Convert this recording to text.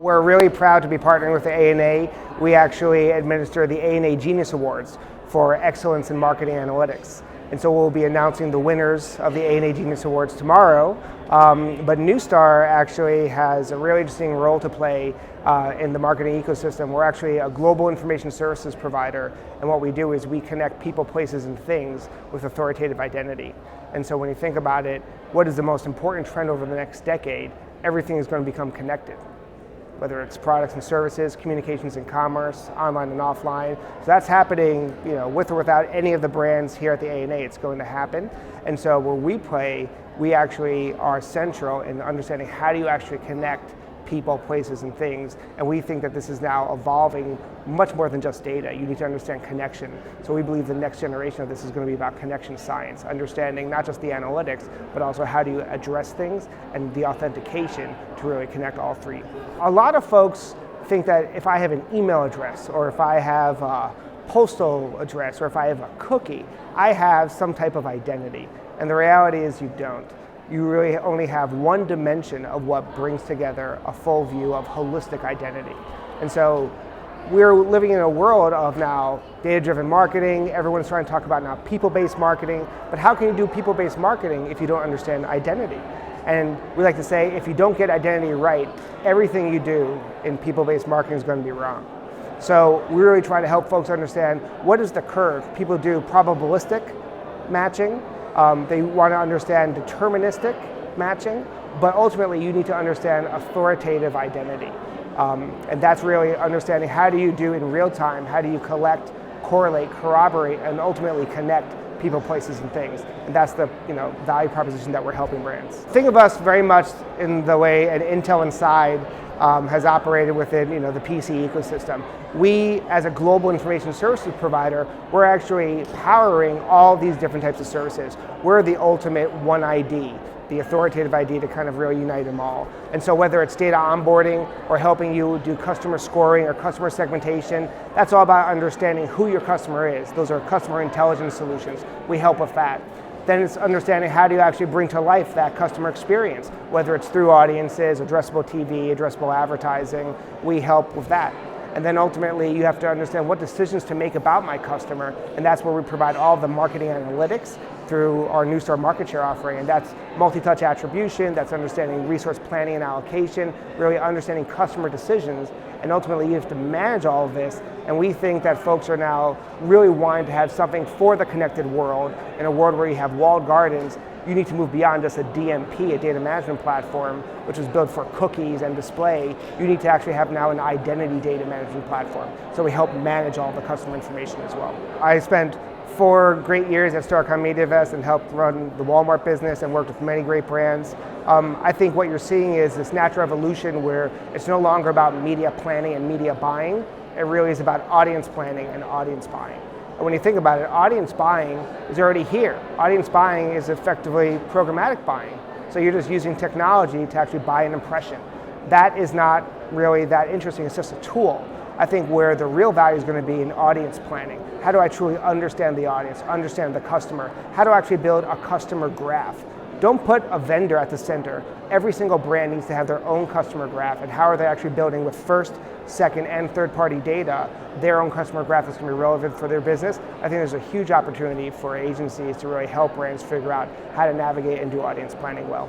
We're really proud to be partnering with the ANA. We actually administer the ANA Genius Awards for excellence in marketing analytics. And so we'll be announcing the winners of the ANA Genius Awards tomorrow. But Neustar actually has a really interesting role to play in the marketing ecosystem. We're actually a global information services provider, and what we do is we connect people, places, and things with authoritative identity. And so when you think about it, what is the most important trend over the next decade? Everything is going to become connected, whether it's products and services, communications and commerce, online and offline. So that's happening, with or without any of the brands here at the ANA, it's going to happen. And so where we play, we actually are central in understanding how do you actually connect people, places, and things. And we think that this is now evolving much more than just data. You need to understand connection. So we believe the next generation of this is going to be about connection science, understanding not just the analytics, but also how do you address things and the authentication to really connect all three. A lot of folks think that if I have an email address, or if I have a postal address, or if I have a cookie, I have some type of identity. And the reality is you don't. You really only have one dimension of what brings together a full view of holistic identity. And so we're living in a world of now data-driven marketing. Everyone's trying to talk about now people-based marketing, but how can you do people-based marketing if you don't understand identity? And we like to say, if you don't get identity right, everything you do in people-based marketing is going to be wrong. So we really try to help folks understand what is the curve. People do probabilistic matching. They want to understand deterministic matching, but ultimately you need to understand authoritative identity. And that's really understanding how do you do in real time, how do you collect, correlate, corroborate, and ultimately connect people, places, and things. And that's the value proposition that we're helping brands. Think of us very much in the way an Intel Inside has operated within the PC ecosystem. We, as a global information services provider, we're actually powering all these different types of services. We're the ultimate one ID, the authoritative ID to kind of really unite them all. And so whether it's data onboarding or helping you do customer scoring or customer segmentation, that's all about understanding who your customer is. Those are customer intelligence solutions. We help with that. Then it's understanding how do you actually bring to life that customer experience, whether it's through audiences, addressable TV, addressable advertising, we help with that. And then ultimately you have to understand what decisions to make about my customer, and that's where we provide all the marketing analytics through our Neustar market share offering, and that's multi-touch attribution, that's understanding resource planning and allocation, really understanding customer decisions, and ultimately you have to manage all of this. And we think that folks are now really wanting to have something for the connected world. In a world where you have walled gardens, you need to move beyond just a DMP, a data management platform, which was built for cookies and display. You need to actually have now an identity data management platform. So we help manage all the customer information as well. I spent 4 great years at Starcom MediaVest and helped run the Walmart business and worked with many great brands. I think what you're seeing is this natural evolution where it's no longer about media planning and media buying. It really is about audience planning and audience buying. And when you think about it, audience buying is already here. Audience buying is effectively programmatic buying. So you're just using technology to actually buy an impression. That is not really that interesting, it's just a tool. I think where the real value is going to be in audience planning. How do I truly understand the audience, understand the customer? How do I actually build a customer graph? Don't put a vendor at the center. Every single brand needs to have their own customer graph, and how are they actually building with first, second, and third-party data their own customer graph that's going to be relevant for their business. I think there's a huge opportunity for agencies to really help brands figure out how to navigate and do audience planning well.